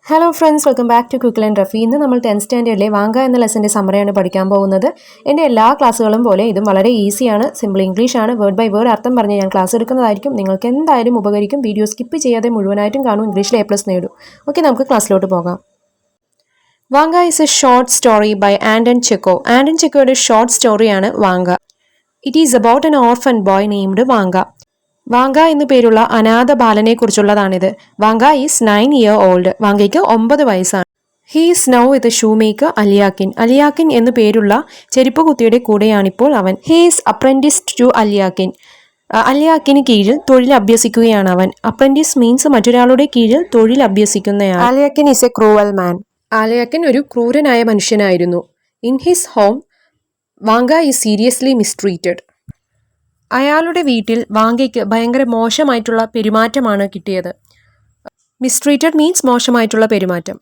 Hello friends, welcome back to quick and Rafi. ഇന്ന് നമ്മൾ 10th സ്റ്റാൻഡേർഡിലെ Vanga എന്ന ലെസൻ്റെ സമ്മറിയാണ് പഠിക്കാൻ പോകുന്നത്. എൻ്റെ എല്ലാ ക്ലാസ്സുകളും പോലെ ഇതും വളരെ ഈസിയാണ്, സിമ്പിൾ ഇംഗ്ലീഷാണ്. വേർഡ് ബൈ വേർഡ് അർത്ഥം പറഞ്ഞ് ഞാൻ ക്ലാസ് എടുക്കുന്നതായിരിക്കും. നിങ്ങൾക്ക് എന്തായാലും ഉപകരിക്കും. വീഡിയോ സ്കിപ്പ് ചെയ്യാതെ മുഴുവനായിട്ടും കാണും. ഇംഗ്ലീഷിൽ A+ നേടും. ഓക്കെ, നമുക്ക് ക്ലാസ്സിലോട്ട് പോകാം. Vanka is a short story by Anton Chekhov. Anton ചെക്കോയുടെ ഷോർട്ട് സ്റ്റോറിയാണ് Vanka. It is about an orphan boy named Vanka. Vanka എന്നു പേരുള്ള അനാഥ ബാലനെ കുറിച്ചുള്ളതാണിത്. Vanka is 9 year old. വാങ്കയ്ക്ക് 9 വയസ്സാണ്. He is now with shoemaker Alyakhin. Alyakhin എന്നു പേരുള്ള ചെരുപ്പുകുത്തിയുടെ കൂടെയാണിപ്പോൾ അവൻ. He is apprenticed to Alyakhin. അലിയാക്കിന് കീഴിൽ തൊഴിൽ അഭ്യസിക്കുകയാണ് അവൻ. അപ്രന്റീസ് മീൻസ് മറ്റൊരാളുടെ കീഴിൽ തൊഴിൽ അഭ്യസിക്കുന്നയാൾ. Alyakhin is A cruel man. Alyakhin ഒരു ക്രൂരനായ മനുഷ്യനായിരുന്നു. In his home Vanka is seriously mistreated. അയാളുടെ വീട്ടിൽ വാങ്കയ്ക്ക് ഭയങ്കര മോശമായിട്ടുള്ള പെരുമാറ്റമാണ് കിട്ടിയത്. മിസ്ട്രീറ്റഡ് മീൻസ് മോശമായിട്ടുള്ള പെരുമാറ്റം.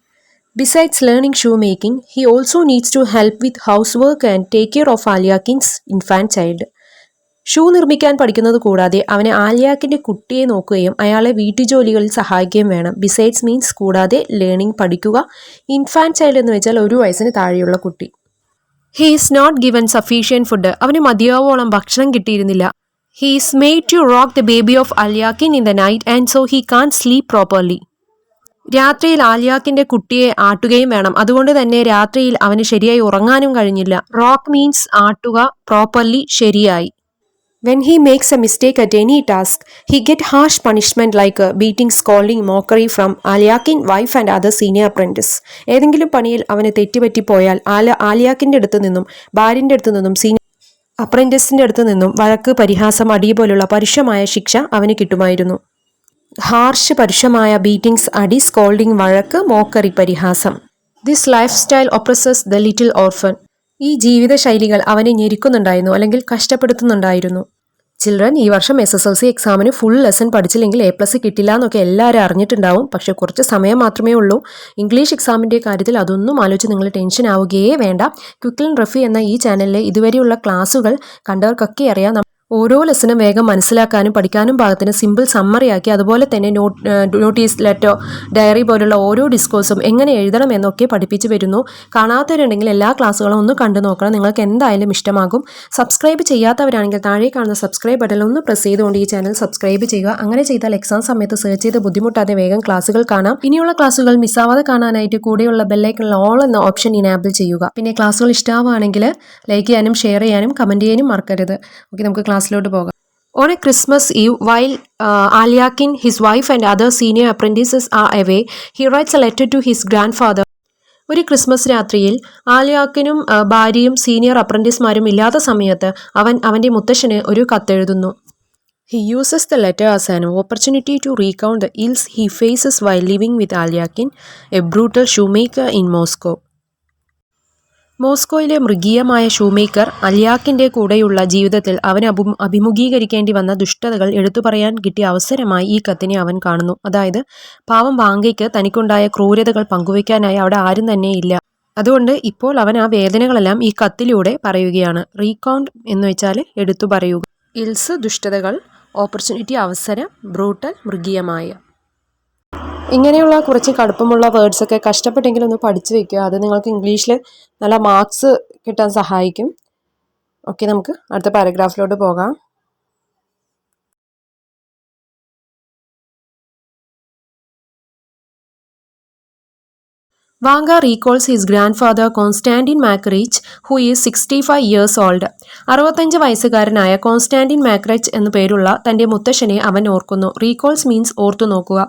Besides learning shoemaking, he also needs to help with housework and take care of Alyakhin's infant child. Shoe നിർമ്മിക്കാൻ പഠിക്കുന്നത് കൂടാതെ അവന് ആലിയാക്കിൻ്റെ കുട്ടിയെ നോക്കുകയും അയാളെ വീട്ടുജോലികളിൽ സഹായിക്കുകയും വേണം. ബിസൈഡ്സ് മീൻസ് കൂടാതെ, ലേണിംഗ് പഠിക്കുക, ഇൻഫാൻറ്റ് ചൈൽഡ് എന്ന് വെച്ചാൽ 1 വയസ്സിന് താഴെയുള്ള കുട്ടി. He is not given sufficient food. അവന് മതിയാവോളം ഭക്ഷണം കിട്ടിയിരുന്നില്ല. He is made to rock the baby of Alyakhin in the night and so he can sleep properly. രാത്രിയിൽ ആലിയാക്കിൻ്റെ കുട്ടിയെ ആട്ടുകയും വേണം. അതുകൊണ്ട് തന്നെ രാത്രിയിൽ അവന് ശരിയായി ഉറങ്ങാനും കഴിഞ്ഞില്ല. റോക്ക് മീൻസ് ആട്ടുക, പ്രോപ്പർലി ശരിയായി. When he makes a mistake at any task, he get harsh punishment like beating, scolding, mockery from Aliakin, wife and other senior apprentice. ഏതെങ്കിലും പണിയിൽ അവന് തെറ്റുപറ്റിപ്പോയാൽ ആലിയാക്കിൻ്റെ അടുത്ത് നിന്നും ഭാര്യൻ്റെ അടുത്ത് നിന്നും സീനിയർ അപ്രന്റീസിൻ്റെ അടുത്ത് നിന്നും വഴക്ക്, പരിഹാസം, അടി പോലുള്ള പരുഷമായ ശിക്ഷ അവന് കിട്ടുമായിരുന്നു. ഹാർഷ് പരുഷമായ ബീറ്റിംഗ്സ് അടി, സ്കോൾഡിംഗ് വഴക്ക്, മോക്കറി പരിഹാസം. This lifestyle oppresses the little orphan. ഈ ജീവിതശൈലികൾ അവനെ ഞെരുക്കുന്നുണ്ടായിരുന്നു അല്ലെങ്കിൽ കഷ്ടപ്പെടുത്തുന്നുണ്ടായിരുന്നു. ചിൽഡ്രൻ, ഈ വർഷം SSLC എക്സാമിന് ഫുൾ ലെസൺ പഠിച്ചില്ലെങ്കിൽ A+ കിട്ടില്ല എന്നൊക്കെ എല്ലാവരും അറിഞ്ഞിട്ടുണ്ടാവും. പക്ഷെ കുറച്ച് സമയം മാത്രമേ ഉള്ളൂ. ഇംഗ്ലീഷ് എക്സാമിൻ്റെ കാര്യത്തിൽ അതൊന്നും ആലോചിച്ച് നിങ്ങൾ ടെൻഷൻ ആവുകയേ വേണ്ട. ക്വിക്ക് ആൻഡ് റഫി എന്ന ഈ ചാനലിലെ ഇതുവരെയുള്ള ക്ലാസ്സുകൾ കണ്ടവർക്കൊക്കെ അറിയാം. ഓരോ ലെസനും വേഗം മനസ്സിലാക്കാനും പഠിക്കാനും പാകത്തിന് സിമ്പിൾ സമ്മറിയാക്കി, അതുപോലെ തന്നെ നോട്ടീസ്, ലെറ്റർ, ഡയറി പോലുള്ള ഓരോ ഡിസ്കോഴ്സും എങ്ങനെ എഴുതണം എന്നൊക്കെ പഠിപ്പിച്ചു വരുന്നു. കാണാത്തവരുണ്ടെങ്കിൽ എല്ലാ ക്ലാസ്സുകളും ഒന്ന് കണ്ടു നോക്കണം. നിങ്ങൾക്ക് എന്തായാലും ഇഷ്ടമാകും. സബ്സ്ക്രൈബ് ചെയ്യാത്തവരാണെങ്കിൽ താഴെ കാണുന്ന സബ്സ്ക്രൈബ് ബട്ടൺ ഒന്ന് പ്രസ് ചെയ്തുകൊണ്ട് ഈ ചാനൽ സബ്സ്ക്രൈബ് ചെയ്യുക. അങ്ങനെ ചെയ്താൽ എക്സാം സമയത്ത് സെർച്ച് ചെയ്ത് ബുദ്ധിമുട്ടാതെ വേഗം ക്ലാസ്സുകൾ കാണാം. ഇനിയുള്ള ക്ലാസ്സുകൾ മിസ്സാവാതെ കാണാനായിട്ട് കൂടെയുള്ള ബെല്ലൈക്കണിൽ ഓൾ എന്ന ഓപ്ഷൻ ഇനാബിൾ ചെയ്യുക. പിന്നെ ക്ലാസ്സുകൾ ഇഷ്ടമാവുകയാണെങ്കിൽ ലൈക്ക് ചെയ്യാനും ഷെയർ ചെയ്യാനും കമൻറ്റ് ചെയ്യാനും മറക്കരുത്. ഓക്കെ, നമുക്ക് ക്ലാസ്സിലോട്ട് പോകാം. On a Christmas Eve, while Aliakin, his wife and other senior apprentices are away, he writes a letter to his grandfather. ഒരു ക്രിസ്മസ് രാത്രിയിൽ ആലിയാക്കിനും ഭാര്യയും സീനിയർ അപ്രന്റീസ്മാരും ഇല്ലാത്ത സമയത്ത് അവൻ അവൻ്റെ മുത്തശ്ശന് ഒരു കത്തെഴുതുന്നു. He uses the letter as an opportunity to recount the ills he faces while living with Aliakin, a brutal shoemaker in Moscow. മോസ്കോയിലെ മൃഗീയമായ shoemaker അലിയാക്കിൻ്റെ കൂടെയുള്ള ജീവിതത്തിൽ അവന് അഭിമുഖീകരിക്കേണ്ടി വന്ന ദുഷ്ടതകൾ എടുത്തു പറയാൻ കിട്ടിയ അവസരമായി ഈ കത്തിനെ അവൻ കാണുന്നു. അതായത്, പാവം വാങ്കയ്ക്ക് തനിക്കുണ്ടായ ക്രൂരതകൾ പങ്കുവയ്ക്കാനായി അവിടെ ആരും തന്നെ ഇല്ല. അതുകൊണ്ട് ഇപ്പോൾ അവൻ ആ വേദനകളെല്ലാം ഈ കത്തിലൂടെ പറയുകയാണ്. റീകൗണ്ട് എന്ന് വെച്ചാൽ എടുത്തു പറയുക. ഇൽസ് ദുഷ്ടതകൾ, ഓപ്പർച്യൂണിറ്റി അവസരം, ബ്രൂട്ടൽ മൃഗീയമായ. ഇങ്ങനെയുള്ള കുറച്ച് കടുപ്പമുള്ള വേർഡ്സൊക്കെ കഷ്ടപ്പെട്ടെങ്കിലും ഒന്ന് പഠിച്ചു വെക്കുക. അത് നിങ്ങൾക്ക് ഇംഗ്ലീഷിൽ നല്ല മാർക്സ് കിട്ടാൻ സഹായിക്കും. ഓക്കെ, നമുക്ക് അടുത്ത പാരഗ്രാഫിലോട്ട് പോകാം. Vanka recalls his grandfather Konstantin Makarich, who is 65 years old. 65 വയസ്സുകാരനായ കോൺസ്റ്റാൻറ്റിൻ മാക്രിച്ച് എന്നു പേരുള്ള തൻ്റെ മുത്തശ്ശനെ അവൻ ഓർക്കുന്നു. റീകോൾസ് മീൻസ് ഓർത്തു നോക്കുക.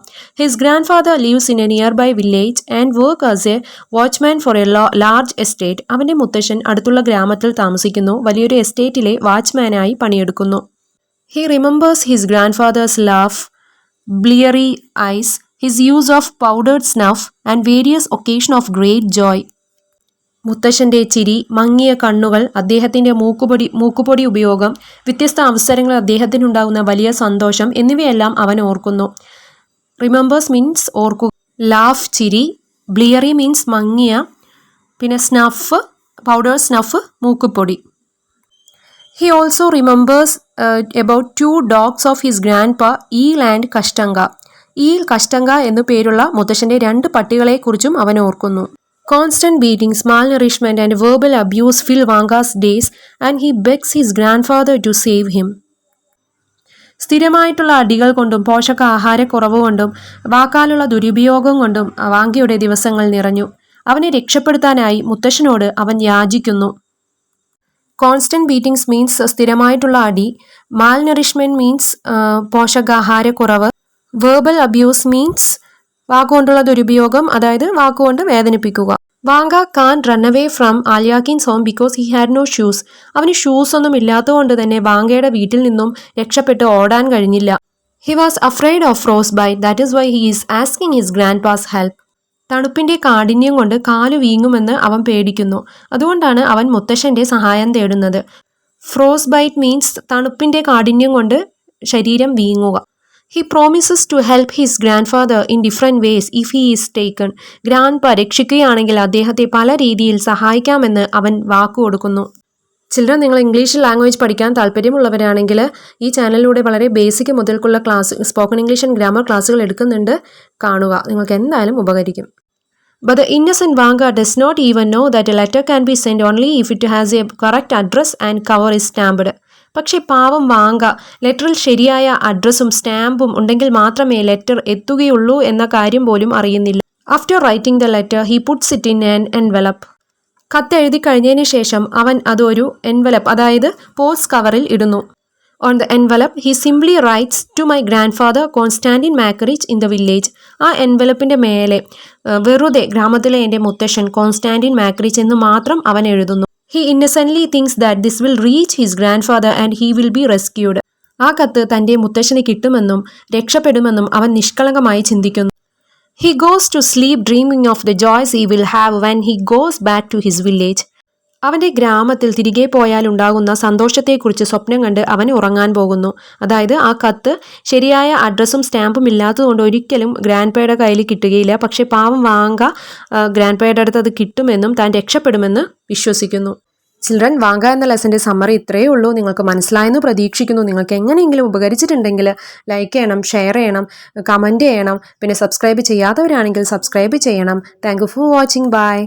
His grandfather lives in a nearby village and work as a watchman for a large estate. അവൻ്റെ മുത്തശ്ശൻ അടുത്തുള്ള ഗ്രാമത്തിൽ താമസിക്കുന്നു. വലിയൊരു എസ്റ്റേറ്റിലെ വാച്ച്മാനായി പണിയെടുക്കുന്നു. He remembers his grandfather's laugh, bleary eyes, his use of powdered snuff and various occasion of great joy. മുത്തശ്ശൻ്റെ ചിരി, മങ്ങിയ കണ്ണുകൾ, അദ്ദേഹത്തിൻ്റെ മൂക്കുപൊടി ഉപയോഗം, വ്യത്യസ്ത അവസരങ്ങൾ അദ്ദേഹത്തിനുണ്ടാകുന്ന വലിയ സന്തോഷം എന്നിവയെല്ലാം അവൻ ഓർക്കുന്നു. റിമെമ്പേഴ്സ് മീൻസ് ഓർക്കുക, ലാഫ് ചിരി, ബ്ലിയറി മീൻസ് മങ്ങിയ, പിന്നെ സ്നഫ് പൗഡർ സ്നഫ് മൂക്കുപൊടി. He also remembers about 2 dogs of his grandpa, Eel and Kashtanga. Eel Kashtanka എന്നു പേരുള്ള മുത്തശ്ശന്റെ 2 പട്ടികളെക്കുറിച്ചും അവൻ ഓർക്കുന്നു. Constant beatings, malnourishment and verbal abuse fill Vanga's days and he begs his grandfather to save him. സ്ഥിരമായിട്ടുള്ള അടികൾ കൊണ്ടും പോഷകാഹാരക്കുറവ് കൊണ്ടും വാക്കാലുള്ള ദുരുപയോഗം കൊണ്ടും വാങ്കയുടെ ദിവസങ്ങൾ നിറഞ്ഞു. അവനെ രക്ഷപ്പെടുത്താനായി മുത്തശ്ശനോട് അവൻ യാചിക്കുന്നു. കോൺസ്റ്റന്റ് ബീറ്റിംഗ്സ് മീൻസ് സ്ഥിരമായിട്ടുള്ള അടി, മാൽനറിഷ്മെന്റ് മീൻസ് പോഷകാഹാരക്കുറവ്, വേർബൽ അബ്യൂസ് മീൻസ് വാക്കുകൊണ്ടുള്ള ദുരുപയോഗം, അതായത് വാക്കുകൊണ്ട് വേദനിപ്പിക്കുക. Vanka can run away from Alyakhin's home because he had no shoes. അവന് ഷൂസ് ഒന്നും ഇല്ലാത്തതുകൊണ്ട് തന്നെ വാങ്കയുടെ വീട്ടിൽ നിന്നും രക്ഷപ്പെട്ട് ഓടാൻ കഴിഞ്ഞില്ല. He was afraid of frostbite, that is why he is asking his grandpa's help. തണുപ്പിന്റെ കാഠിന്യം കൊണ്ട് കാല് വീങ്ങുമെന്ന് അവൻ പേടിക്കുന്നു. അതുകൊണ്ടാണ് അവൻ മുത്തശ്ശന്റെ സഹായം തേടുന്നത്. ഫ്രോസ് ബൈറ്റ് മീൻസ് തണുപ്പിന്റെ കാഠിന്യം കൊണ്ട് ശരീരം വീങ്ങുക. He promises to help his grandfather in different ways if he is taken. Grandpa രക്ഷിക്കുകയാണെങ്കിൽ അദ്ദേഹത്തെ പല രീതിയിൽ സഹായിക്കാമെന്ന് അവൻ വാക്കുകൊടുക്കുന്നു. ചിൽഡ്രൻ, നിങ്ങൾ ഇംഗ്ലീഷ് ലാംഗ്വേജ് പഠിക്കാൻ താല്പര്യമുള്ളവരാണെങ്കിൽ ഈ ചാനലിലൂടെ വളരെ ബേസിക് മുതൽക്കുള്ള സ്പോക്കൺ ഇംഗ്ലീഷ് ആൻഡ് ഗ്രാമർ ക്ലാസ്സുകൾ എടുക്കുന്നുണ്ട്, കാണുക. നിങ്ങൾക്ക് എന്തായാലും ഉപകരിക്കും. But the innocent Vanga does not even know that a letter can be sent only if it has a correct address and cover is stamped. പക്ഷേ പാവം വാങ്ക ലെറ്ററിൽ ശരിയായ അഡ്രസ്സും സ്റ്റാമ്പും ഉണ്ടെങ്കിൽ മാത്രമേ ലെറ്റർ എത്തുകയുള്ളൂ എന്ന കാര്യം പോലും അറിയുന്നില്ല. After writing the letter he puts it in an envelope. കത്തെഴുതി കഴിഞ്ഞതിന് ശേഷം അവൻ അതൊരു എൻവലപ്പ്, അതായത് പോസ്റ്റ് കവറിൽ ഇടുന്നു. On the envelope he simply writes to my grandfather Konstantin Makarich in the village. ആ എൻവലപ്പിൻ്റെ മേലെ വെറുതെ ഗ്രാമത്തിലെ എൻ്റെ മുത്തശ്ശൻ കോൺസ്റ്റാൻറ്റിൻ മാക്കറിച്ച് എന്ന് മാത്രം അവൻ എഴുതുന്നു. He innocently thinks that this will reach his grandfather and he will be rescued. ആ കത്ത് തൻ്റെ മുത്തശ്ശന് കിട്ടുമെന്നും രക്ഷപ്പെടുമെന്നും അവൻ നിഷ്കളങ്കമായി ചിന്തിക്കുന്നു. He goes to sleep dreaming of the joys he will have when he goes back to his village. അവൻ്റെ ഗ്രാമത്തിൽ തിരികെ പോയാൽ ഉണ്ടാകുന്ന സന്തോഷത്തെക്കുറിച്ച് സ്വപ്നം കണ്ട് അവൻ ഉറങ്ങാൻ പോകുന്നു. അതായത് ആ കത്ത് ശരിയായ അഡ്രസ്സും സ്റ്റാമ്പും ഇല്ലാത്തതുകൊണ്ട് ഒരിക്കലും ഗ്രാൻഡ്പയുടെ കയ്യിൽ കിട്ടുകയില്ല. പക്ഷേ പാവം വാങ്ക ഗ്രാൻഡ്പയുടെ അടുത്ത് അത് കിട്ടുമെന്നും താൻ രക്ഷപ്പെടുമെന്ന് വിശ്വസിക്കുന്നു. ചിൽഡ്രൻ, വാങ്ക എന്ന ലെസൻ്റെ സമ്മറി ഇത്രയേ ഉള്ളൂ. നിങ്ങൾക്ക് മനസ്സിലായെന്ന് പ്രതീക്ഷിക്കുന്നു. നിങ്ങൾക്ക് എങ്ങനെയെങ്കിലും ഉപകരിച്ചിട്ടുണ്ടെങ്കിൽ ലൈക്ക് ചെയ്യണം, ഷെയർ ചെയ്യണം, കമൻറ്റ് ചെയ്യണം. പിന്നെ സബ്സ്ക്രൈബ് ചെയ്യാത്തവരാണെങ്കിൽ സബ്സ്ക്രൈബ് ചെയ്യണം. Thank you for watching. By.